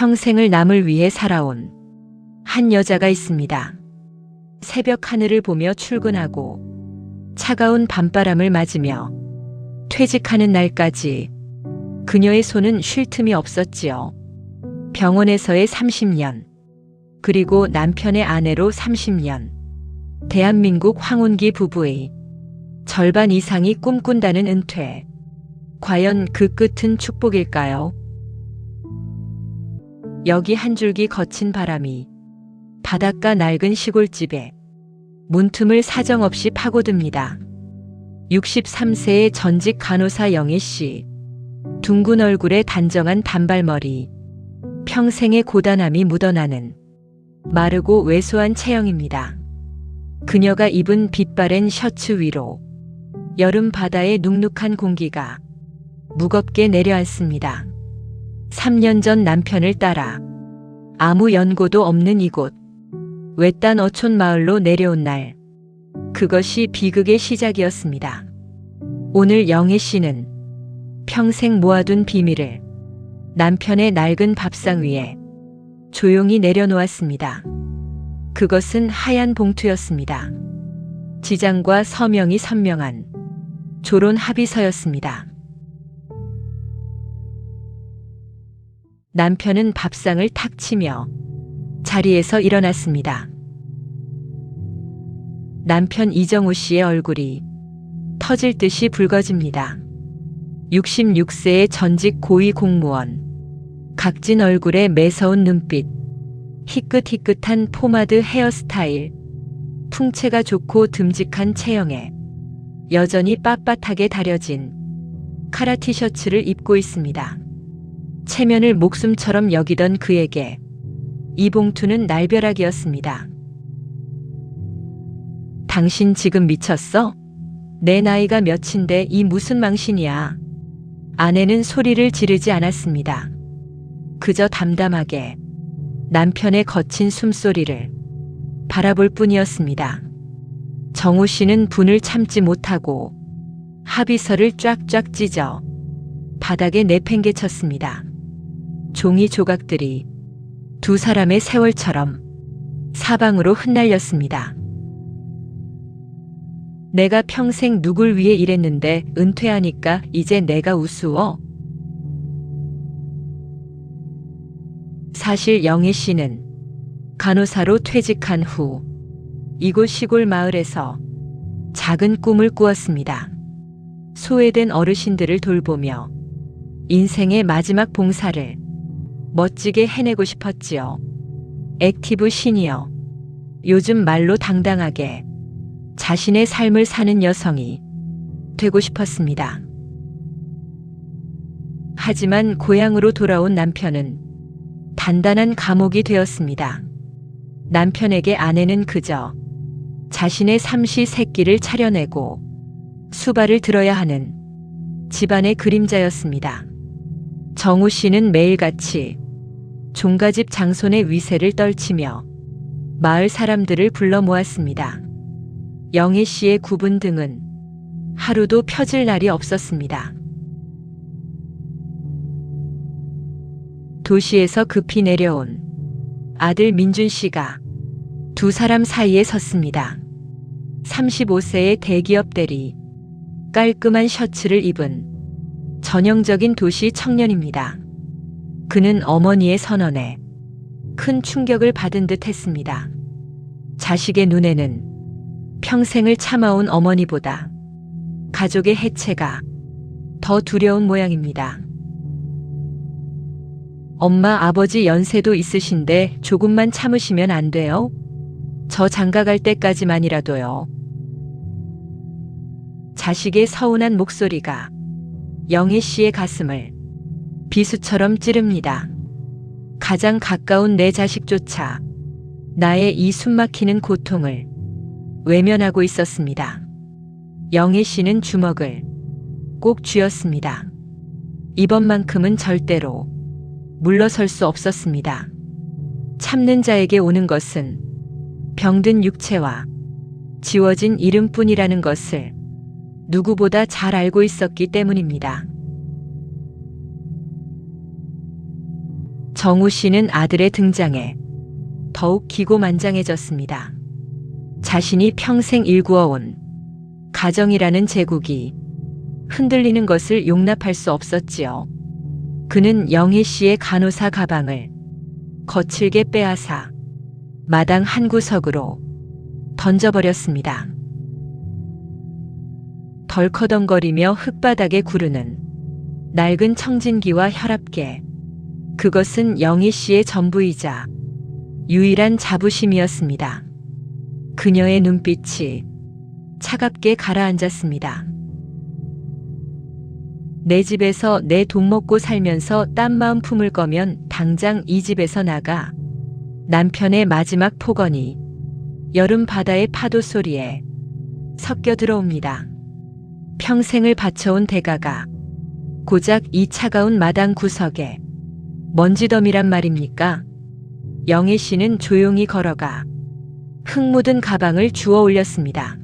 평생을 남을 위해 살아온 한 여자가 있습니다. 새벽 하늘을 보며 출근하고 차가운 밤바람을 맞으며 퇴직하는 날까지 그녀의 손은 쉴 틈이 없었지요. 병원에서의 30년, 그리고 남편의 아내로 30년, 대한민국 황혼기 부부의 절반 이상이 꿈꾼다는 은퇴. 과연 그 끝은 축복일까요? 여기 한 줄기 거친 바람이 바닷가 낡은 시골집에 문틈을 사정없이 파고듭니다. 63세의 전직 간호사 영애 씨. 둥근 얼굴에 단정한 단발머리, 평생의 고단함이 묻어나는 마르고 왜소한 체형입니다. 그녀가 입은 빛바랜 셔츠 위로 여름 바다의 눅눅한 공기가 무겁게 내려앉습니다. 3년 전 남편을 따라 아무 연고도 없는 이곳 외딴 어촌 마을로 내려온 날, 그것이 비극의 시작이었습니다. 오늘 영애 씨는 평생 모아둔 비밀을 남편의 낡은 밥상 위에 조용히 내려놓았습니다. 그것은 하얀 봉투였습니다. 지장과 서명이 선명한 조론 합의서였습니다. 남편은 밥상을 탁 치며 자리에서 일어났습니다. 남편 이정우 씨의 얼굴이 터질 듯이 붉어집니다. 66세의 전직 고위 공무원, 각진 얼굴에 매서운 눈빛, 희끗희끗한 포마드 헤어스타일, 풍채가 좋고 듬직한 체형에 여전히 빳빳하게 다려진 카라 티셔츠를 입고 있습니다. 체면을 목숨처럼 여기던 그에게 이 봉투는 날벼락이었습니다. 당신 지금 미쳤어? 내 나이가 몇인데 이 무슨 망신이야. 아내는 소리를 지르지 않았습니다. 그저 담담하게 남편의 거친 숨소리를 바라볼 뿐이었습니다. 정우 씨는 분을 참지 못하고 합의서를 쫙쫙 찢어 바닥에 내팽개쳤습니다. 종이 조각들이 두 사람의 세월처럼 사방으로 흩날렸습니다. 내가 평생 누굴 위해 일했는데 은퇴하니까 이제 내가 우스워? 사실 영애 씨는 간호사로 퇴직한 후 이곳 시골 마을에서 작은 꿈을 꾸었습니다. 소외된 어르신들을 돌보며 인생의 마지막 봉사를 멋지게 해내고 싶었지요. 액티브 시니어, 요즘 말로 당당하게 자신의 삶을 사는 여성이 되고 싶었습니다. 하지만 고향으로 돌아온 남편은 단단한 감옥이 되었습니다. 남편에게 아내는 그저 자신의 삼시세끼를 차려내고 수발을 들어야 하는 집안의 그림자였습니다. 정우 씨는 매일같이 종가집 장손의 위세를 떨치며 마을 사람들을 불러 모았습니다. 영애 씨의 굽은 등은 하루도 펴질 날이 없었습니다. 도시에서 급히 내려온 아들 민준 씨가 두 사람 사이에 섰습니다. 35세의 대기업 대리, 깔끔한 셔츠를 입은 전형적인 도시 청년입니다. 그는 어머니의 선언에 큰 충격을 받은 듯 했습니다. 자식의 눈에는 평생을 참아온 어머니보다 가족의 해체가 더 두려운 모양입니다. 엄마, 아버지 연세도 있으신데 조금만 참으시면 안 돼요? 저 장가갈 때까지만이라도요. 자식의 서운한 목소리가 영애 씨의 가슴을 비수처럼 찌릅니다. 가장 가까운 내 자식조차 나의 이 숨막히는 고통을 외면하고 있었습니다. 영애 씨는 주먹을 꼭 쥐었습니다. 이번만큼은 절대로 물러설 수 없었습니다. 참는 자에게 오는 것은 병든 육체와 지워진 이름뿐이라는 것을 누구보다 잘 알고 있었기 때문입니다. 정우 씨는 아들의 등장에 더욱 기고만장해졌습니다. 자신이 평생 일구어온 가정이라는 제국이 흔들리는 것을 용납할 수 없었지요. 그는 영희 씨의 간호사 가방을 거칠게 빼앗아 마당 한 구석으로 던져버렸습니다. 덜커덩거리며 흙바닥에 구르는 낡은 청진기와 혈압계. 그것은 영희 씨의 전부이자 유일한 자부심이었습니다. 그녀의 눈빛이 차갑게 가라앉았습니다. 내 집에서 내 돈 먹고 살면서 딴 마음 품을 거면 당장 이 집에서 나가. 남편의 마지막 폭언이 여름 바다의 파도 소리에 섞여 들어옵니다. 평생을 바쳐온 대가가 고작 이 차가운 마당 구석에 먼지더미란 말입니까? 영희 씨는 조용히 걸어가 흙 묻은 가방을 주워 올렸습니다.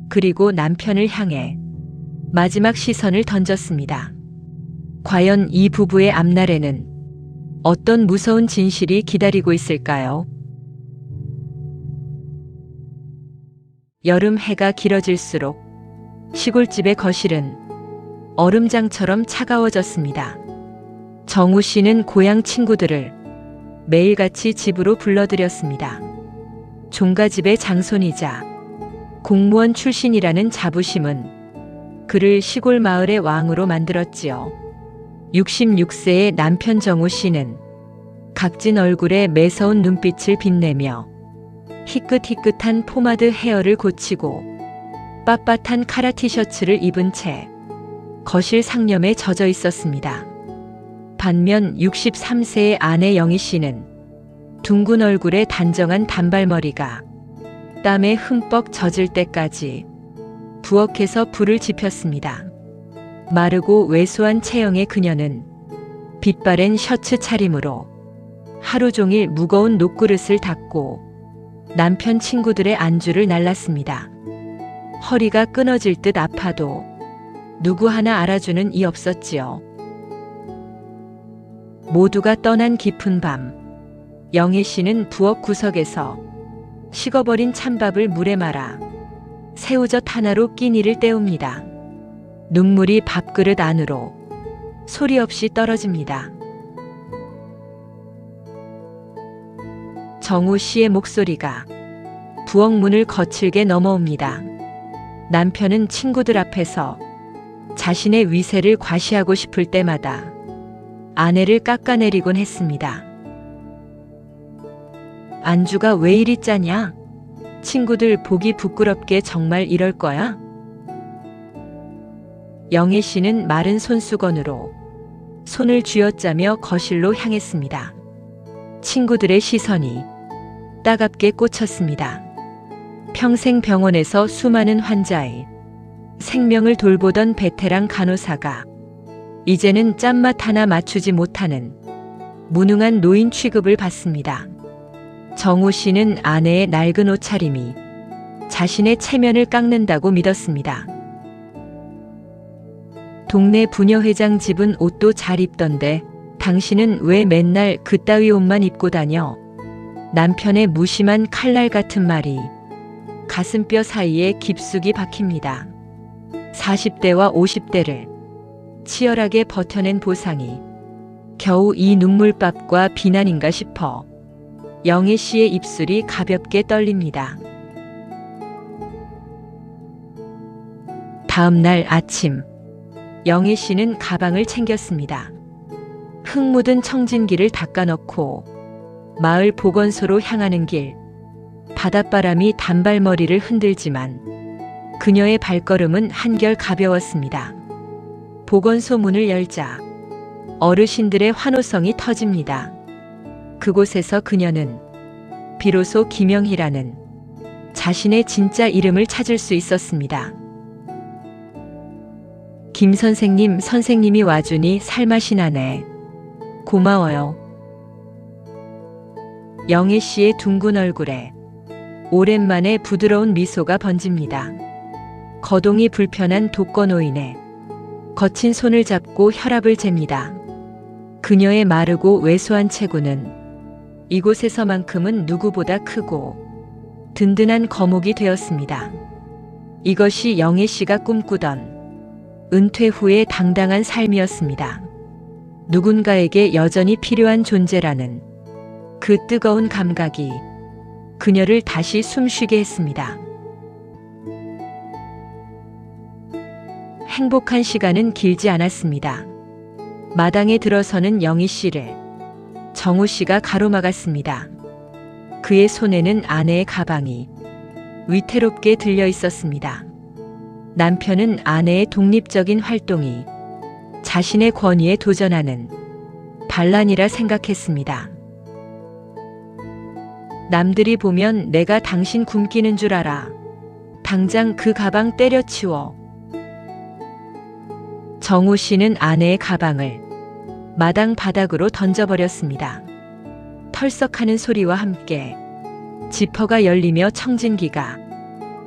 그리고 남편을 향해 마지막 시선을 던졌습니다. 과연 이 부부의 앞날에는 어떤 무서운 진실이 기다리고 있을까요? 여름 해가 길어질수록 시골집의 거실은 얼음장처럼 차가워졌습니다. 정우 씨는 고향 친구들을 매일같이 집으로 불러들였습니다. 종가집의 장손이자 공무원 출신이라는 자부심은 그를 시골 마을의 왕으로 만들었지요. 66세의 남편 정우 씨는 각진 얼굴에 매서운 눈빛을 빛내며 희끗희끗한 포마드 헤어를 고치고 빳빳한 카라 티셔츠를 입은 채 거실 상념에 젖어 있었습니다. 반면 63세의 아내 영희 씨는 둥근 얼굴에 단정한 단발머리가 땀에 흠뻑 젖을 때까지 부엌에서 불을 지폈습니다. 마르고 왜소한 체형의 그녀는 빛바랜 셔츠 차림으로 하루 종일 무거운 녹그릇을 닦고 남편 친구들의 안주를 날랐습니다. 허리가 끊어질 듯 아파도 누구 하나 알아주는 이 없었지요. 모두가 떠난 깊은 밤, 영희 씨는 부엌 구석에서 식어버린 찬밥을 물에 말아 새우젓 하나로 끼니를 때웁니다. 눈물이 밥그릇 안으로 소리 없이 떨어집니다. 정우 씨의 목소리가 부엌 문을 거칠게 넘어옵니다. 남편은 친구들 앞에서 자신의 위세를 과시하고 싶을 때마다 아내를 깎아내리곤 했습니다. 안주가 왜 이리 짜냐? 친구들 보기 부끄럽게 정말 이럴 거야? 영희 씨는 마른 손수건으로 손을 쥐어짜며 거실로 향했습니다. 친구들의 시선이 따갑게 꽂혔습니다. 평생 병원에서 수많은 환자의 생명을 돌보던 베테랑 간호사가 이제는 짠맛 하나 맞추지 못하는 무능한 노인 취급을 받습니다. 정우 씨는 아내의 낡은 옷차림이 자신의 체면을 깎는다고 믿었습니다. 동네 부녀회장 집은 옷도 잘 입던데 당신은 왜 맨날 그따위 옷만 입고 다녀? 남편의 무심한 칼날 같은 말이 가슴뼈 사이에 깊숙이 박힙니다. 40대와 50대를 치열하게 버텨낸 보상이 겨우 이 눈물밥과 비난인가 싶어 영희 씨의 입술이 가볍게 떨립니다. 다음 날 아침, 영희 씨는 가방을 챙겼습니다. 흙 묻은 청진기를 닦아넣고 마을 보건소로 향하는 길, 바닷바람이 단발머리를 흔들지만 그녀의 발걸음은 한결 가벼웠습니다. 보건소 문을 열자 어르신들의 환호성이 터집니다. 그곳에서 그녀는 비로소 김영희라는 자신의 진짜 이름을 찾을 수 있었습니다. 김 선생님, 선생님이 와주니 살맛이 나네. 고마워요. 영희 씨의 둥근 얼굴에 오랜만에 부드러운 미소가 번집니다. 거동이 불편한 독거노인의 거친 손을 잡고 혈압을 잽니다. 그녀의 마르고 왜소한 체구는 이곳에서만큼은 누구보다 크고 든든한 거목이 되었습니다. 이것이 영애 씨가 꿈꾸던 은퇴 후의 당당한 삶이었습니다. 누군가에게 여전히 필요한 존재라는 그 뜨거운 감각이 그녀를 다시 숨쉬게 했습니다. 행복한 시간은 길지 않았습니다. 마당에 들어서는 영희 씨를 정우 씨가 가로막았습니다. 그의 손에는 아내의 가방이 위태롭게 들려 있었습니다. 남편은 아내의 독립적인 활동이 자신의 권위에 도전하는 반란이라 생각했습니다. 남들이 보면 내가 당신 굶기는 줄 알아. 당장 그 가방 때려치워. 정우 씨는 아내의 가방을 마당 바닥으로 던져버렸습니다. 털썩하는 소리와 함께 지퍼가 열리며 청진기가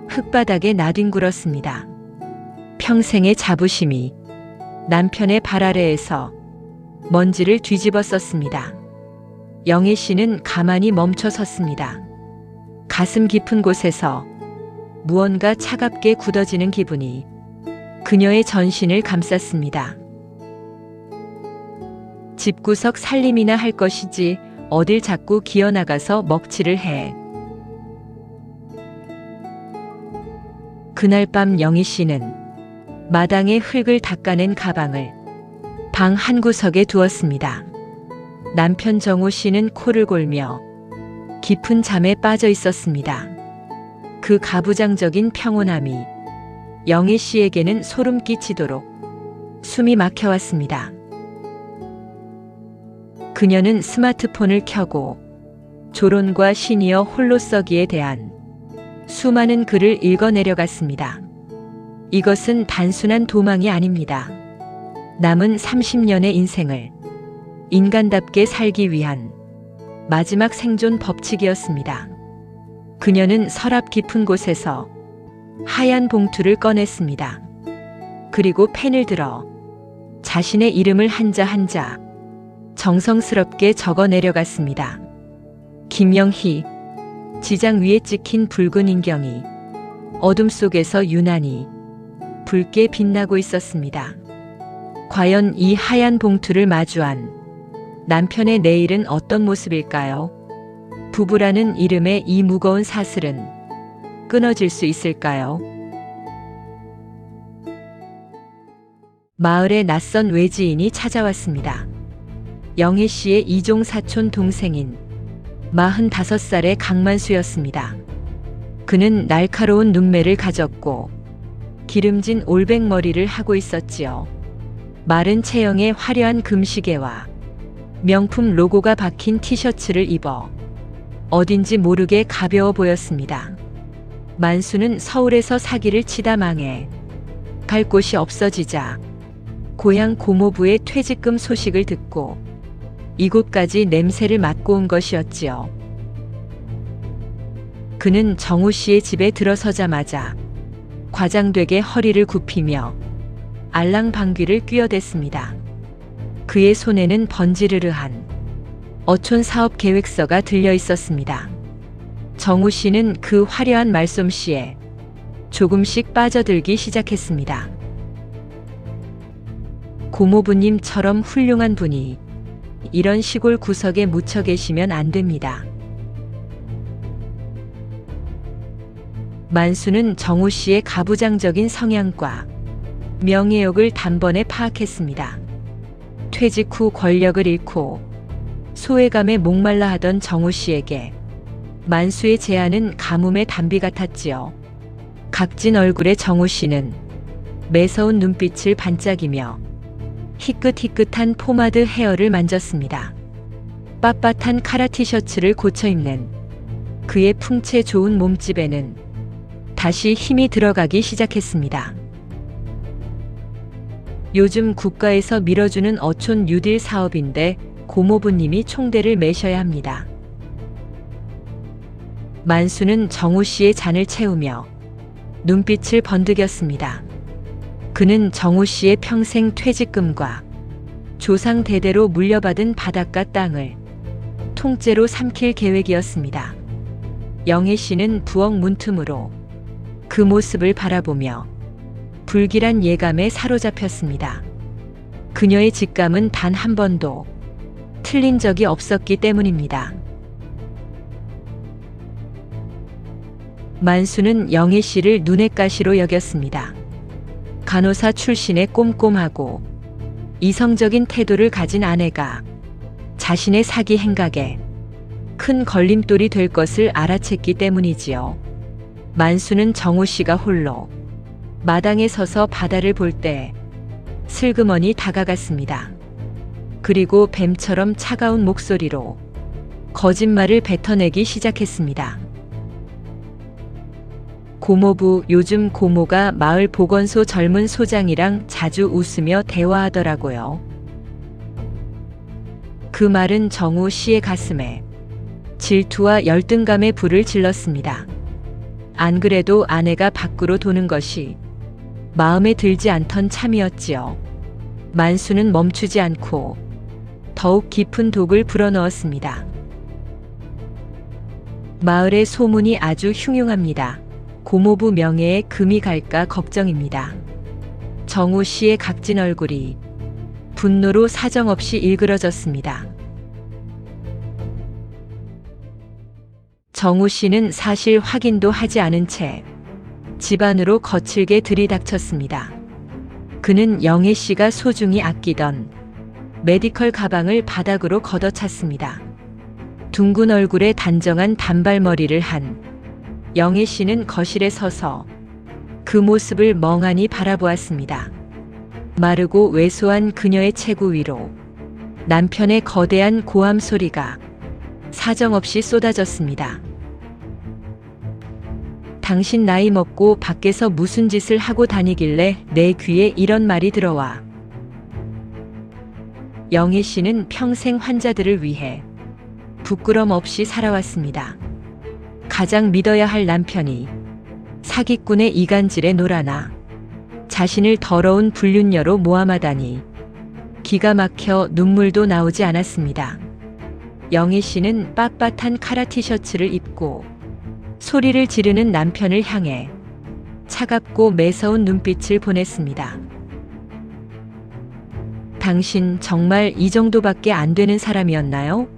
흙바닥에 나뒹굴었습니다. 평생의 자부심이 남편의 발 아래에서 먼지를 뒤집어 썼습니다. 영애 씨는 가만히 멈춰 섰습니다. 가슴 깊은 곳에서 무언가 차갑게 굳어지는 기분이 그녀의 전신을 감쌌습니다. 집구석 살림이나 할 것이지 어딜 자꾸 기어나가서 먹칠을 해. 그날 밤 영희 씨는 마당에 흙을 닦아낸 가방을 방 한구석에 두었습니다. 남편 정우 씨는 코를 골며 깊은 잠에 빠져 있었습니다. 그 가부장적인 평온함이 영애 씨에게는 소름 끼치도록 숨이 막혀왔습니다. 그녀는 스마트폰을 켜고 조론과 시니어 홀로서기에 대한 수많은 글을 읽어내려갔습니다. 이것은 단순한 도망이 아닙니다. 남은 30년의 인생을 인간답게 살기 위한 마지막 생존 법칙이었습니다. 그녀는 서랍 깊은 곳에서 하얀 봉투를 꺼냈습니다. 그리고 펜을 들어 자신의 이름을 한자 한자 정성스럽게 적어 내려갔습니다. 김영희. 지장 위에 찍힌 붉은 인경이 어둠 속에서 유난히 붉게 빛나고 있었습니다. 과연 이 하얀 봉투를 마주한 남편의 내일은 어떤 모습일까요? 부부라는 이름의 이 무거운 사슬은 끊어질 수 있을까요? 마을에 낯선 외지인이 찾아왔습니다. 영애 씨의 이종 사촌 동생인 45살의 강만수였습니다. 그는 날카로운 눈매를 가졌고 기름진 올백머리를 하고 있었지요. 마른 체형에 화려한 금시계와 명품 로고가 박힌 티셔츠를 입어 어딘지 모르게 가벼워 보였습니다. 만수는 서울에서 사기를 치다 망해 갈 곳이 없어지자 고향 고모부의 퇴직금 소식을 듣고 이곳까지 냄새를 맡고 온 것이었지요. 그는 정우 씨의 집에 들어서자마자 과장되게 허리를 굽히며 알랑방귀를 뀌어댔습니다. 그의 손에는 번지르르한 어촌 사업 계획서가 들려 있었습니다. 정우 씨는 그 화려한 말솜씨에 조금씩 빠져들기 시작했습니다. 고모부님처럼 훌륭한 분이 이런 시골 구석에 묻혀 계시면 안 됩니다. 만수는 정우 씨의 가부장적인 성향과 명예욕을 단번에 파악했습니다. 퇴직 후 권력을 잃고 소외감에 목말라 하던 정우 씨에게 만수의 제안은 가뭄의 단비 같았지요. 각진 얼굴의 정우 씨는 매서운 눈빛을 반짝이며 희끗희끗한 포마드 헤어를 만졌습니다. 빳빳한 카라 티셔츠를 고쳐 입는 그의 풍채 좋은 몸집에는 다시 힘이 들어가기 시작했습니다. 요즘 국가에서 밀어주는 어촌 뉴딜 사업인데 고모부님이 총대를 매셔야 합니다. 만수는 정우 씨의 잔을 채우며 눈빛을 번득였습니다. 그는 정우 씨의 평생 퇴직금과 조상 대대로 물려받은 바닷가 땅을 통째로 삼킬 계획이었습니다. 영애 씨는 부엌 문틈으로 그 모습을 바라보며 불길한 예감에 사로잡혔습니다. 그녀의 직감은 단 한 번도 틀린 적이 없었기 때문입니다. 만수는 영애 씨를 눈엣 가시로 여겼습니다. 간호사 출신의 꼼꼼하고 이성적인 태도를 가진 아내가 자신의 사기 행각에 큰 걸림돌이 될 것을 알아챘기 때문이지요. 만수는 정우 씨가 홀로 마당에 서서 바다를 볼 때 슬그머니 다가갔습니다. 그리고 뱀처럼 차가운 목소리로 거짓말을 뱉어내기 시작했습니다. 고모부, 요즘 고모가 마을 보건소 젊은 소장이랑 자주 웃으며 대화하더라고요. 그 말은 정우 씨의 가슴에 질투와 열등감의 불을 질렀습니다. 안 그래도 아내가 밖으로 도는 것이 마음에 들지 않던 참이었지요. 만수는 멈추지 않고 더욱 깊은 독을 불어넣었습니다. 마을의 소문이 아주 흉흉합니다. 고모부 명예에 금이 갈까 걱정입니다. 정우 씨의 각진 얼굴이 분노로 사정없이 일그러졌습니다. 정우 씨는 사실 확인도 하지 않은 채 집 안으로 거칠게 들이닥쳤습니다. 그는 영애 씨가 소중히 아끼던 메디컬 가방을 바닥으로 걷어찼습니다. 둥근 얼굴에 단정한 단발머리를 한 영애 씨는 거실에 서서 그 모습을 멍하니 바라보았습니다. 마르고 왜소한 그녀의 체구 위로 남편의 거대한 고함 소리가 사정없이 쏟아졌습니다. 당신 나이 먹고 밖에서 무슨 짓을 하고 다니길래 내 귀에 이런 말이 들어와. 영애 씨는 평생 환자들을 위해 부끄럼 없이 살아왔습니다. 가장 믿어야 할 남편이 사기꾼의 이간질에 놀아나 자신을 더러운 불륜녀로 모함하다니 기가 막혀 눈물도 나오지 않았습니다. 영애 씨는 빳빳한 카라 티셔츠를 입고 소리를 지르는 남편을 향해 차갑고 매서운 눈빛을 보냈습니다. 당신 정말 이 정도밖에 안 되는 사람이었나요?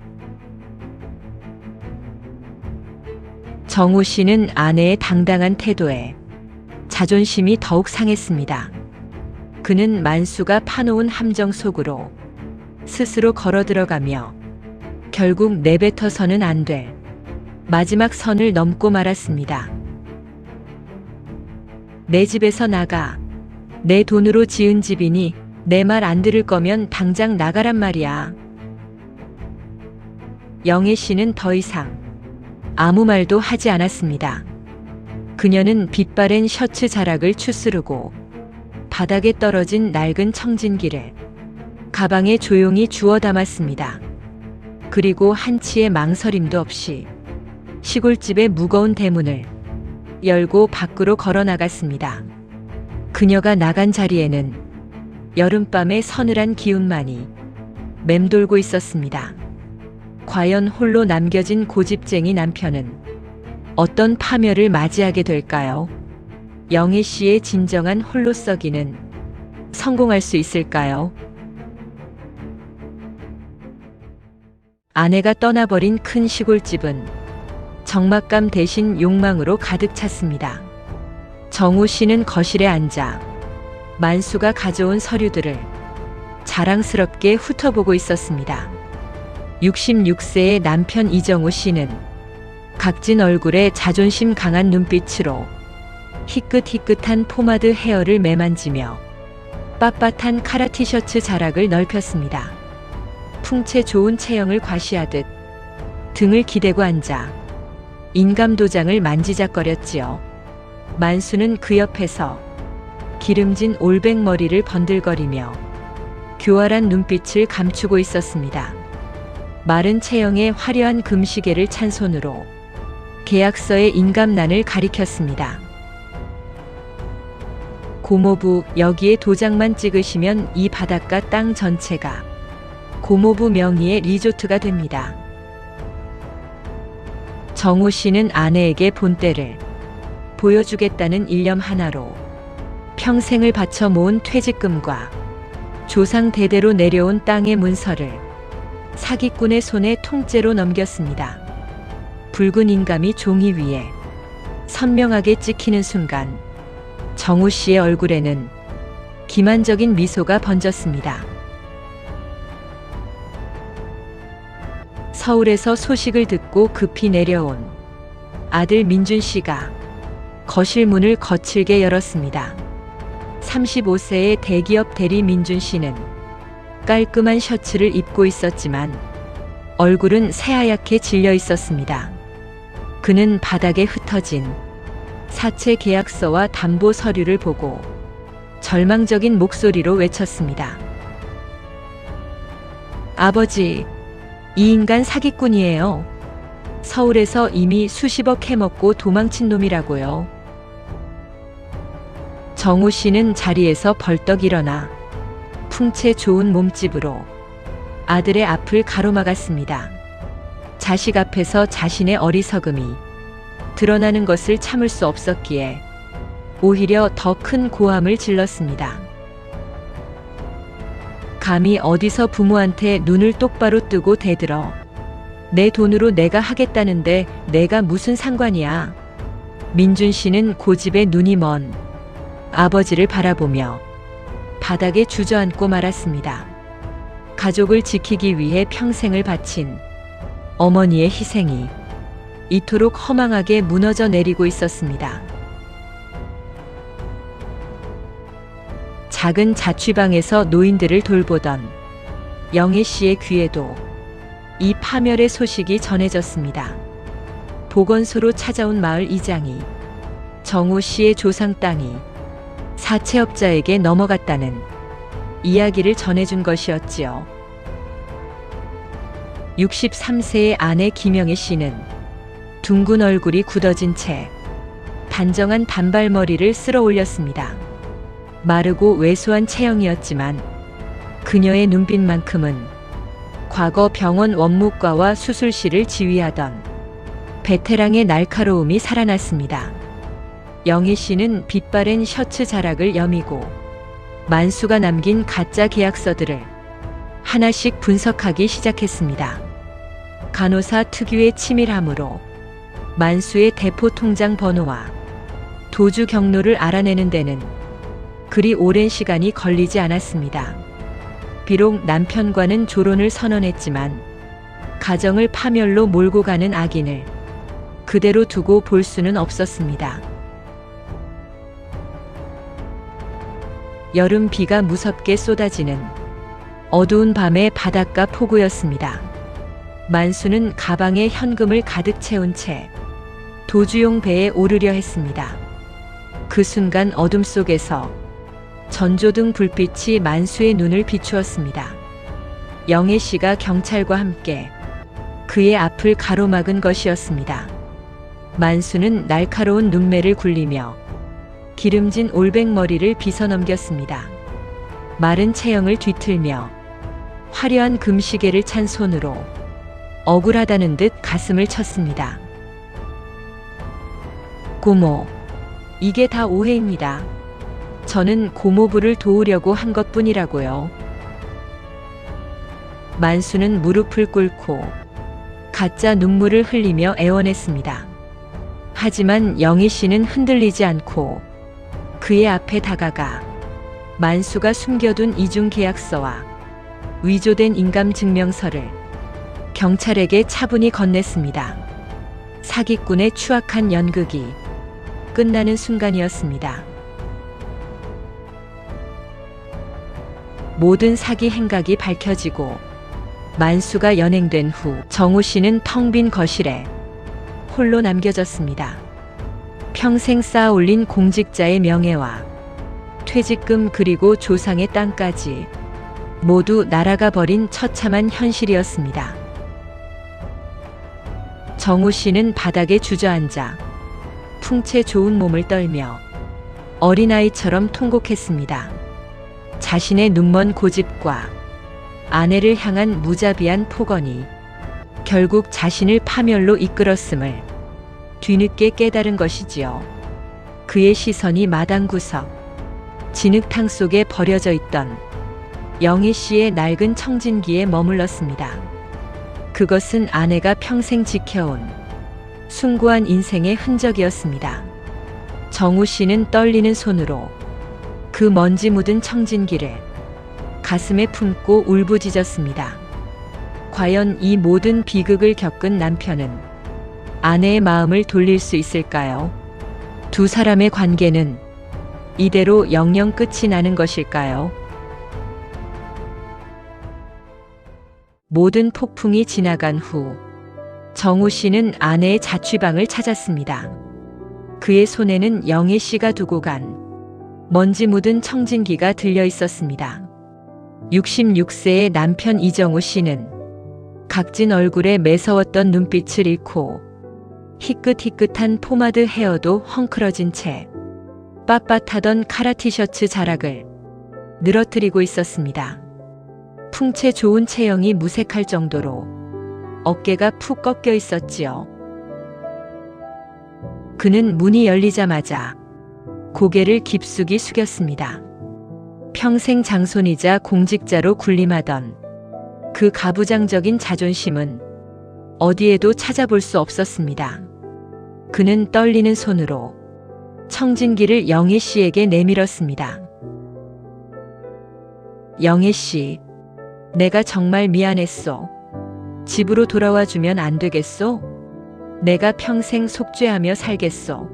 정우 씨는 아내의 당당한 태도에 자존심이 더욱 상했습니다. 그는 만수가 파놓은 함정 속으로 스스로 걸어 들어가며 결국 내뱉어서는 안 될 마지막 선을 넘고 말았습니다. 내 집에서 나가. 내 돈으로 지은 집이니 내 말 안 들을 거면 당장 나가란 말이야. 영애 씨는 더 이상 아무 말도 하지 않았습니다. 그녀는 빛바랜 셔츠 자락을 추스르고 바닥에 떨어진 낡은 청진기를 가방에 조용히 주워 담았습니다. 그리고 한치의 망설임도 없이 시골집의 무거운 대문을 열고 밖으로 걸어 나갔습니다. 그녀가 나간 자리에는 여름밤의 서늘한 기운만이 맴돌고 있었습니다. 과연 홀로 남겨진 고집쟁이 남편은 어떤 파멸을 맞이하게 될까요? 영애 씨의 진정한 홀로서기는 성공할 수 있을까요? 아내가 떠나버린 큰 시골집은 적막감 대신 욕망으로 가득 찼습니다. 정우 씨는 거실에 앉아 만수가 가져온 서류들을 자랑스럽게 훑어보고 있었습니다. 66세의 남편 이정우 씨는 각진 얼굴에 자존심 강한 눈빛으로 희끗희끗한 포마드 헤어를 매만지며 빳빳한 카라 티셔츠 자락을 넓혔습니다. 풍채 좋은 체형을 과시하듯 등을 기대고 앉아 인감도장을 만지작거렸지요. 만수는 그 옆에서 기름진 올백머리를 번들거리며 교활한 눈빛을 감추고 있었습니다. 마른 체형에 화려한 금시계를 찬 손으로 계약서의 인감란을 가리켰습니다. 고모부, 여기에 도장만 찍으시면 이 바닷가 땅 전체가 고모부 명의의 리조트가 됩니다. 정우 씨는 아내에게 본때를 보여주겠다는 일념 하나로 평생을 바쳐 모은 퇴직금과 조상 대대로 내려온 땅의 문서를 사기꾼의 손에 통째로 넘겼습니다. 붉은 인감이 종이 위에 선명하게 찍히는 순간 정우 씨의 얼굴에는 기만적인 미소가 번졌습니다. 서울에서 소식을 듣고 급히 내려온 아들 민준 씨가 거실 문을 거칠게 열었습니다. 35세의 대기업 대리 민준 씨는 깔끔한 셔츠를 입고 있었지만 얼굴은 새하얗게 질려 있었습니다. 그는 바닥에 흩어진 사채 계약서와 담보 서류를 보고 절망적인 목소리로 외쳤습니다. 아버지, 이 인간 사기꾼이에요. 서울에서 이미 수십억 해먹고 도망친 놈이라고요. 정우 씨는 자리에서 벌떡 일어나 풍채 좋은 몸집으로 아들의 앞을 가로막았습니다. 자식 앞에서 자신의 어리석음이 드러나는 것을 참을 수 없었기에 오히려 더 큰 고함을 질렀습니다. 감히 어디서 부모한테 눈을 똑바로 뜨고 대들어. 내 돈으로 내가 하겠다는데 내가 무슨 상관이야. 민준 씨는 고집에 눈이 먼 아버지를 바라보며 바닥에 주저앉고 말았습니다. 가족을 지키기 위해 평생을 바친 어머니의 희생이 이토록 허망하게 무너져 내리고 있었습니다. 작은 자취방에서 노인들을 돌보던 영애 씨의 귀에도 이 파멸의 소식이 전해졌습니다. 보건소로 찾아온 마을 이장이 정우 씨의 조상 땅이 사채업자에게 넘어갔다는 이야기를 전해준 것이었지요. 63세의 아내 김영애 씨는 둥근 얼굴이 굳어진 채 단정한 단발머리를 쓸어 올렸습니다. 마르고 왜소한 체형이었지만 그녀의 눈빛만큼은 과거 병원 원무과와 수술실을 지휘하던 베테랑의 날카로움이 살아났습니다. 영희 씨는 빛바랜 셔츠 자락을 여미고 만수가 남긴 가짜 계약서들을 하나씩 분석하기 시작했습니다. 간호사 특유의 치밀함으로 만수의 대포 통장 번호와 도주 경로를 알아내는 데는 그리 오랜 시간이 걸리지 않았습니다. 비록 남편과는 조론을 선언했지만 가정을 파멸로 몰고 가는 악인을 그대로 두고 볼 수는 없었습니다. 여름 비가 무섭게 쏟아지는 어두운 밤의 바닷가 포구였습니다. 만수는 가방에 현금을 가득 채운 채 도주용 배에 오르려 했습니다. 그 순간 어둠 속에서 전조등 불빛이 만수의 눈을 비추었습니다. 영애 씨가 경찰과 함께 그의 앞을 가로막은 것이었습니다. 만수는 날카로운 눈매를 굴리며 기름진 올백머리를 빗어넘겼습니다. 마른 체형을 뒤틀며 화려한 금시계를 찬 손으로 억울하다는 듯 가슴을 쳤습니다. 고모, 이게 다 오해입니다. 저는 고모부를 도우려고 한 것뿐이라고요. 만수는 무릎을 꿇고 가짜 눈물을 흘리며 애원했습니다. 하지만 영희 씨는 흔들리지 않고 그의 앞에 다가가 만수가 숨겨둔 이중 계약서와 위조된 인감증명서를 경찰에게 차분히 건넸습니다. 사기꾼의 추악한 연극이 끝나는 순간이었습니다. 모든 사기 행각이 밝혀지고 만수가 연행된 후 정우 씨는 텅 빈 거실에 홀로 남겨졌습니다. 평생 쌓아 올린 공직자의 명예와 퇴직금 그리고 조상의 땅까지 모두 날아가 버린 처참한 현실이었습니다. 정우 씨는 바닥에 주저앉아 풍채 좋은 몸을 떨며 어린아이처럼 통곡했습니다. 자신의 눈먼 고집과 아내를 향한 무자비한 폭언이 결국 자신을 파멸로 이끌었음을 뒤늦게 깨달은 것이지요. 그의 시선이 마당 구석, 진흙탕 속에 버려져 있던 영애 씨의 낡은 청진기에 머물렀습니다. 그것은 아내가 평생 지켜온 숭고한 인생의 흔적이었습니다. 정우 씨는 떨리는 손으로 그 먼지 묻은 청진기를 가슴에 품고 울부짖었습니다. 과연 이 모든 비극을 겪은 남편은 아내의 마음을 돌릴 수 있을까요? 두 사람의 관계는 이대로 영영 끝이 나는 것일까요? 모든 폭풍이 지나간 후 정우 씨는 아내의 자취방을 찾았습니다. 그의 손에는 영애 씨가 두고 간 먼지 묻은 청진기가 들려 있었습니다. 66세의 남편 이정우 씨는 각진 얼굴에 매서웠던 눈빛을 잃고 희끗희끗한 포마드 헤어도 헝클어진 채 빳빳하던 카라 티셔츠 자락을 늘어뜨리고 있었습니다. 풍채 좋은 체형이 무색할 정도로 어깨가 푹 꺾여 있었지요. 그는 문이 열리자마자 고개를 깊숙이 숙였습니다. 평생 장손이자 공직자로 군림하던 그 가부장적인 자존심은 어디에도 찾아볼 수 없었습니다. 그는 떨리는 손으로 청진기를 영애 씨에게 내밀었습니다. 영애 씨, 내가 정말 미안했소. 집으로 돌아와 주면 안 되겠소? 내가 평생 속죄하며 살겠소.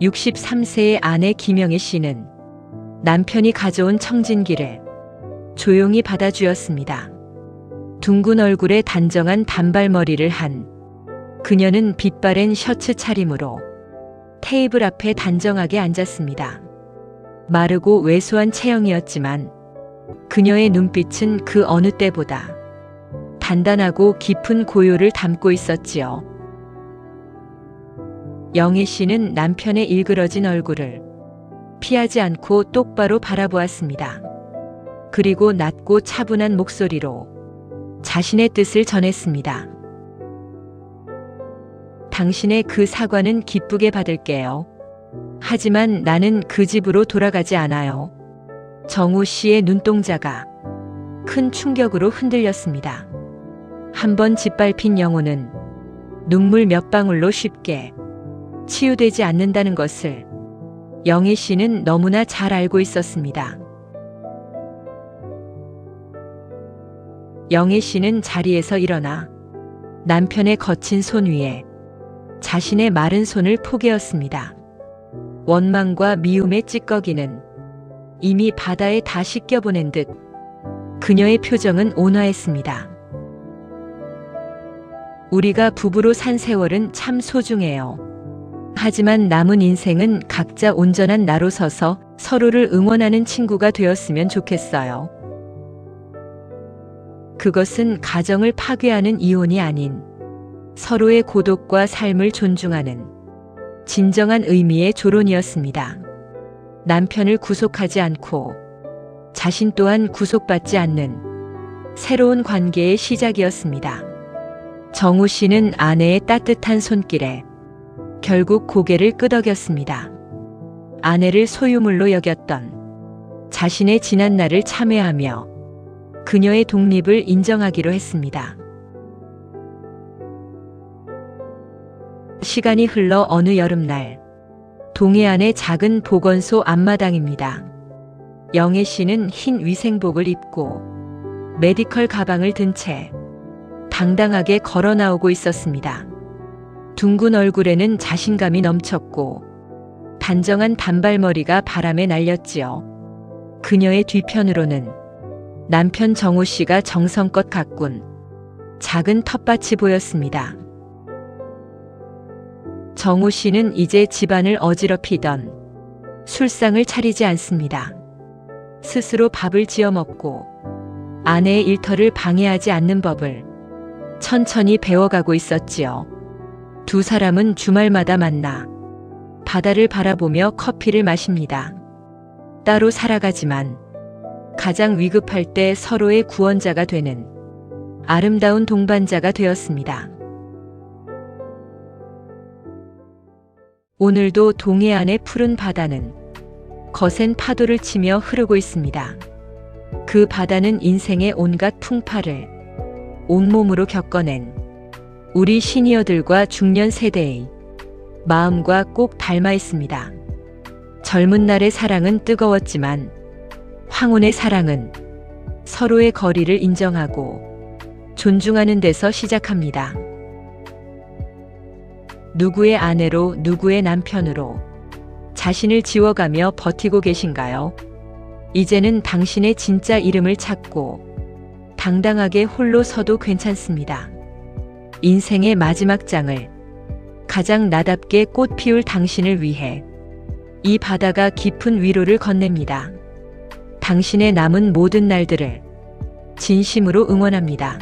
63세의 아내 김영애 씨는 남편이 가져온 청진기를 조용히 받아주었습니다. 둥근 얼굴에 단정한 단발머리를 한 그녀는 빛바랜 셔츠 차림으로 테이블 앞에 단정하게 앉았습니다. 마르고 왜소한 체형이었지만 그녀의 눈빛은 그 어느 때보다 단단하고 깊은 고요를 담고 있었지요. 영애 씨는 남편의 일그러진 얼굴을 피하지 않고 똑바로 바라보았습니다. 그리고 낮고 차분한 목소리로 자신의 뜻을 전했습니다. 당신의 그 사과는 기쁘게 받을게요. 하지만 나는 그 집으로 돌아가지 않아요. 정우 씨의 눈동자가 큰 충격으로 흔들렸습니다. 한번 짓밟힌 영혼은 눈물 몇 방울로 쉽게 치유되지 않는다는 것을 영애 씨는 너무나 잘 알고 있었습니다. 영애 씨는 자리에서 일어나 남편의 거친 손 위에 자신의 마른 손을 포개었습니다. 원망과 미움의 찌꺼기는 이미 바다에 다 씻겨보낸 듯 그녀의 표정은 온화했습니다. 우리가 부부로 산 세월은 참 소중해요. 하지만 남은 인생은 각자 온전한 나로 서서 서로를 응원하는 친구가 되었으면 좋겠어요. 그것은 가정을 파괴하는 이혼이 아닌 서로의 고독과 삶을 존중하는 진정한 의미의 조론이었습니다. 남편을 구속하지 않고 자신 또한 구속받지 않는 새로운 관계의 시작이었습니다. 정우 씨는 아내의 따뜻한 손길에 결국 고개를 끄덕였습니다. 아내를 소유물로 여겼던 자신의 지난 날을 참회하며 그녀의 독립을 인정하기로 했습니다. 시간이 흘러 어느 여름날, 동해안의 작은 보건소 앞마당입니다. 영애 씨는 흰 위생복을 입고 메디컬 가방을 든 채 당당하게 걸어 나오고 있었습니다. 둥근 얼굴에는 자신감이 넘쳤고 단정한 단발머리가 바람에 날렸지요. 그녀의 뒤편으로는 남편 정우 씨가 정성껏 가꾼 작은 텃밭이 보였습니다. 정우 씨는 이제 집안을 어지럽히던 술상을 차리지 않습니다. 스스로 밥을 지어 먹고 아내의 일터를 방해하지 않는 법을 천천히 배워가고 있었지요. 두 사람은 주말마다 만나 바다를 바라보며 커피를 마십니다. 따로 살아가지만 가장 위급할 때 서로의 구원자가 되는 아름다운 동반자가 되었습니다. 오늘도 동해안의 푸른 바다는 거센 파도를 치며 흐르고 있습니다. 그 바다는 인생의 온갖 풍파를 온몸으로 겪어낸 우리 시니어들과 중년 세대의 마음과 꼭 닮아 있습니다. 젊은 날의 사랑은 뜨거웠지만 황혼의 사랑은 서로의 거리를 인정하고 존중하는 데서 시작합니다. 누구의 아내로 누구의 남편으로 자신을 지워가며 버티고 계신가요? 이제는 당신의 진짜 이름을 찾고 당당하게 홀로 서도 괜찮습니다. 인생의 마지막 장을 가장 나답게 꽃 피울 당신을 위해 이 바다가 깊은 위로를 건넵니다. 당신의 남은 모든 날들을 진심으로 응원합니다.